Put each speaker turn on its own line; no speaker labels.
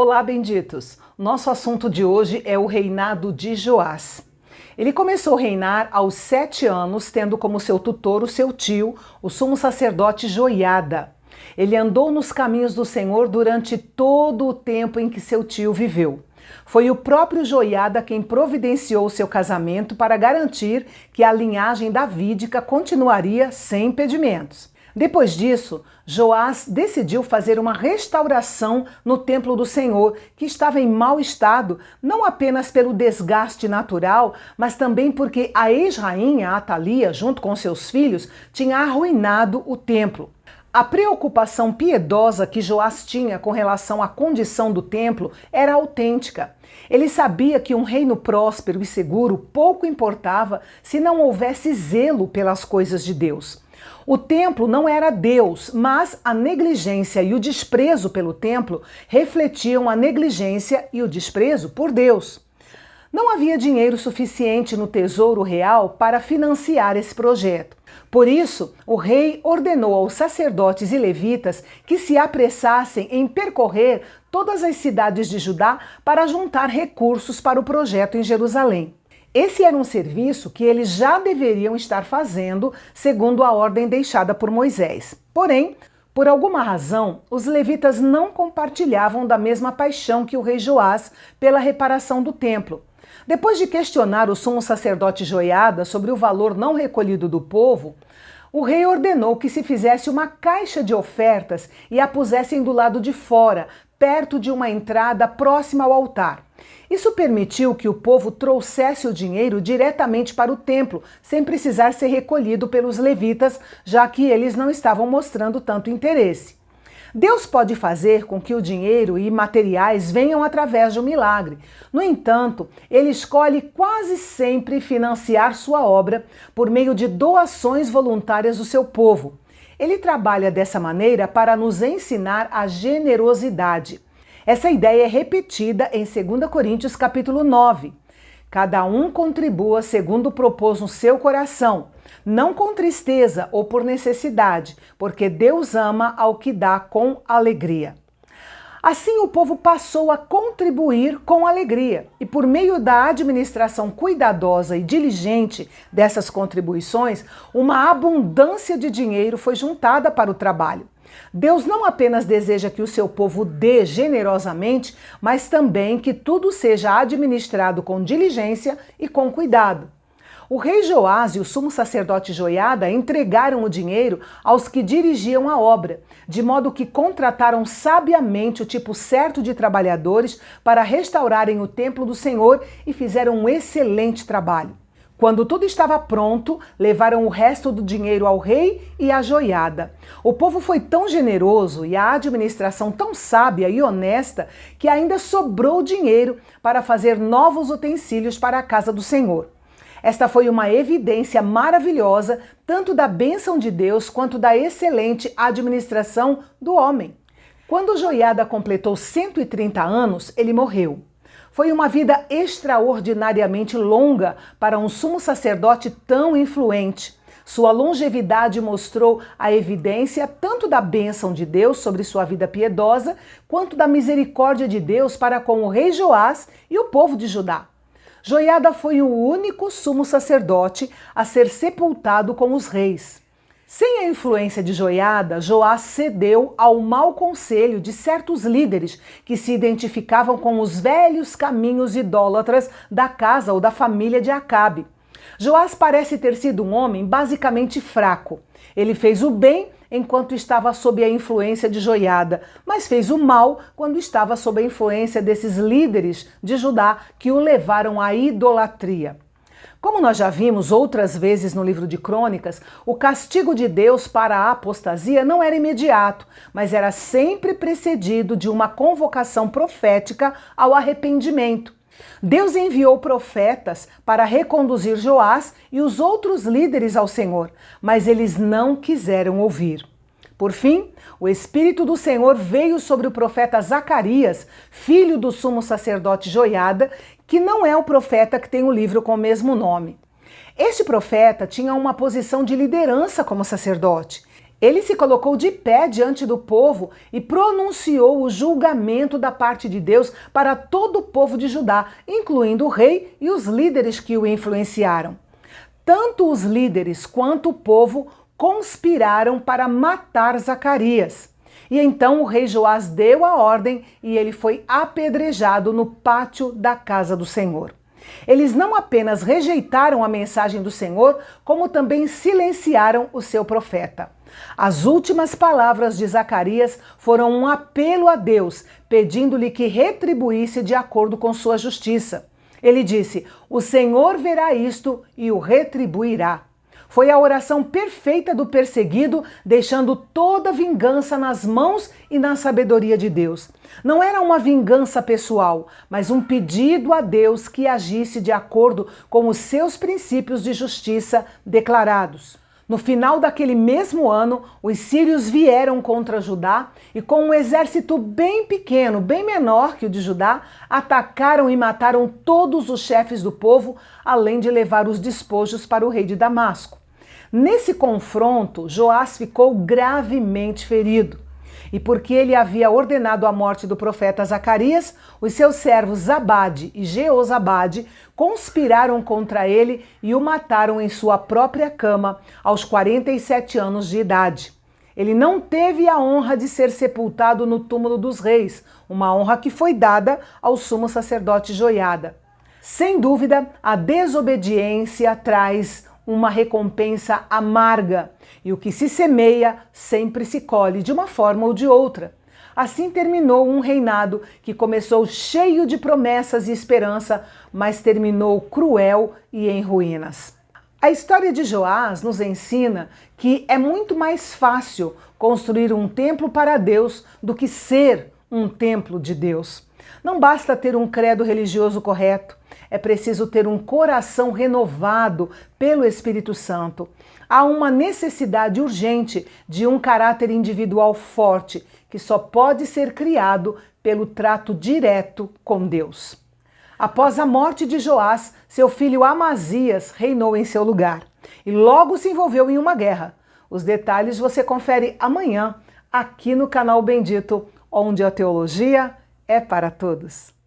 Olá, benditos! Nosso assunto de hoje é o reinado de Joás. Ele começou a reinar aos 7 anos, tendo como seu tutor o seu tio, o sumo sacerdote Joiada. Ele andou nos caminhos do Senhor durante todo o tempo em que seu tio viveu. Foi o próprio Joiada quem providenciou seu casamento para garantir que a linhagem davídica continuaria sem impedimentos. Depois disso, Joás decidiu fazer uma restauração no templo do Senhor, que estava em mau estado, não apenas pelo desgaste natural, mas também porque a ex-rainha Atalia, junto com seus filhos, tinha arruinado o templo. A preocupação piedosa que Joás tinha com relação à condição do templo era autêntica. Ele sabia que um reino próspero e seguro pouco importava se não houvesse zelo pelas coisas de Deus. O templo não era Deus, mas a negligência e o desprezo pelo templo refletiam a negligência e o desprezo por Deus. Não havia dinheiro suficiente no tesouro real para financiar esse projeto. Por isso, o rei ordenou aos sacerdotes e levitas que se apressassem em percorrer todas as cidades de Judá para juntar recursos para o projeto em Jerusalém. Esse era um serviço que eles já deveriam estar fazendo, segundo a ordem deixada por Moisés. Porém, por alguma razão, os levitas não compartilhavam da mesma paixão que o rei Joás pela reparação do templo. Depois de questionar o sumo sacerdote Joiada sobre o valor não recolhido do povo, o rei ordenou que se fizesse uma caixa de ofertas e a pusessem do lado de fora, perto de uma entrada próxima ao altar. Isso permitiu que o povo trouxesse o dinheiro diretamente para o templo, sem precisar ser recolhido pelos levitas, já que eles não estavam mostrando tanto interesse. Deus pode fazer com que o dinheiro e materiais venham através de um milagre. No entanto, ele escolhe quase sempre financiar sua obra por meio de doações voluntárias do seu povo. Ele trabalha dessa maneira para nos ensinar a generosidade. Essa ideia é repetida em 2 Coríntios capítulo 9. Cada um contribua segundo propôs no seu coração, não com tristeza ou por necessidade, porque Deus ama ao que dá com alegria. Assim o povo passou a contribuir com alegria, e por meio da administração cuidadosa e diligente dessas contribuições, uma abundância de dinheiro foi juntada para o trabalho. Deus não apenas deseja que o seu povo dê generosamente, mas também que tudo seja administrado com diligência e com cuidado. O rei Joás e o sumo sacerdote Joiada entregaram o dinheiro aos que dirigiam a obra, de modo que contrataram sabiamente o tipo certo de trabalhadores para restaurarem o templo do Senhor e fizeram um excelente trabalho. Quando tudo estava pronto, levaram o resto do dinheiro ao rei e à joiada. O povo foi tão generoso e a administração tão sábia e honesta que ainda sobrou dinheiro para fazer novos utensílios para a casa do Senhor. Esta foi uma evidência maravilhosa tanto da bênção de Deus quanto da excelente administração do homem. Quando Joiada completou 130 anos, ele morreu. Foi uma vida extraordinariamente longa para um sumo sacerdote tão influente. Sua longevidade mostrou a evidência tanto da bênção de Deus sobre sua vida piedosa, quanto da misericórdia de Deus para com o rei Joás e o povo de Judá. Joiada foi o único sumo sacerdote a ser sepultado com os reis. Sem a influência de Joiada, Joás cedeu ao mau conselho de certos líderes que se identificavam com os velhos caminhos idólatras da casa ou da família de Acabe. Joás parece ter sido um homem basicamente fraco. Ele fez o bem enquanto estava sob a influência de Joiada, mas fez o mal quando estava sob a influência desses líderes de Judá que o levaram à idolatria. Como nós já vimos outras vezes no livro de Crônicas, o castigo de Deus para a apostasia não era imediato, mas era sempre precedido de uma convocação profética ao arrependimento. Deus enviou profetas para reconduzir Joás e os outros líderes ao Senhor, mas eles não quiseram ouvir. Por fim, o Espírito do Senhor veio sobre o profeta Zacarias, filho do sumo sacerdote Joiada, que não é o profeta que tem o livro com o mesmo nome. Este profeta tinha uma posição de liderança como sacerdote. Ele se colocou de pé diante do povo e pronunciou o julgamento da parte de Deus para todo o povo de Judá, incluindo o rei e os líderes que o influenciaram. Tanto os líderes quanto o povo conspiraram para matar Zacarias. E então o rei Joás deu a ordem e ele foi apedrejado no pátio da casa do Senhor. Eles não apenas rejeitaram a mensagem do Senhor, como também silenciaram o seu profeta. As últimas palavras de Zacarias foram um apelo a Deus, pedindo-lhe que retribuísse de acordo com sua justiça. Ele disse: "O Senhor verá isto e o retribuirá." Foi a oração perfeita do perseguido, deixando toda vingança nas mãos e na sabedoria de Deus. Não era uma vingança pessoal, mas um pedido a Deus que agisse de acordo com os seus princípios de justiça declarados. No final daquele mesmo ano, os sírios vieram contra Judá e, com um exército bem pequeno, bem menor que o de Judá, atacaram e mataram todos os chefes do povo, além de levar os despojos para o rei de Damasco. Nesse confronto, Joás ficou gravemente ferido. E porque ele havia ordenado a morte do profeta Zacarias, os seus servos Zabade e Jeozabade conspiraram contra ele e o mataram em sua própria cama, aos 47 anos de idade. Ele não teve a honra de ser sepultado no túmulo dos reis, uma honra que foi dada ao sumo sacerdote Joiada. Sem dúvida, a desobediência traz uma recompensa amarga, e o que se semeia sempre se colhe de uma forma ou de outra. Assim terminou um reinado que começou cheio de promessas e esperança, mas terminou cruel e em ruínas. A história de Joás nos ensina que é muito mais fácil construir um templo para Deus do que ser um templo de Deus. Não basta ter um credo religioso correto, é preciso ter um coração renovado pelo Espírito Santo. Há uma necessidade urgente de um caráter individual forte, que só pode ser criado pelo trato direto com Deus. Após a morte de Joás, seu filho Amazias reinou em seu lugar e logo se envolveu em uma guerra. Os detalhes você confere amanhã, aqui no canal Bendito, onde a teologia é para todos.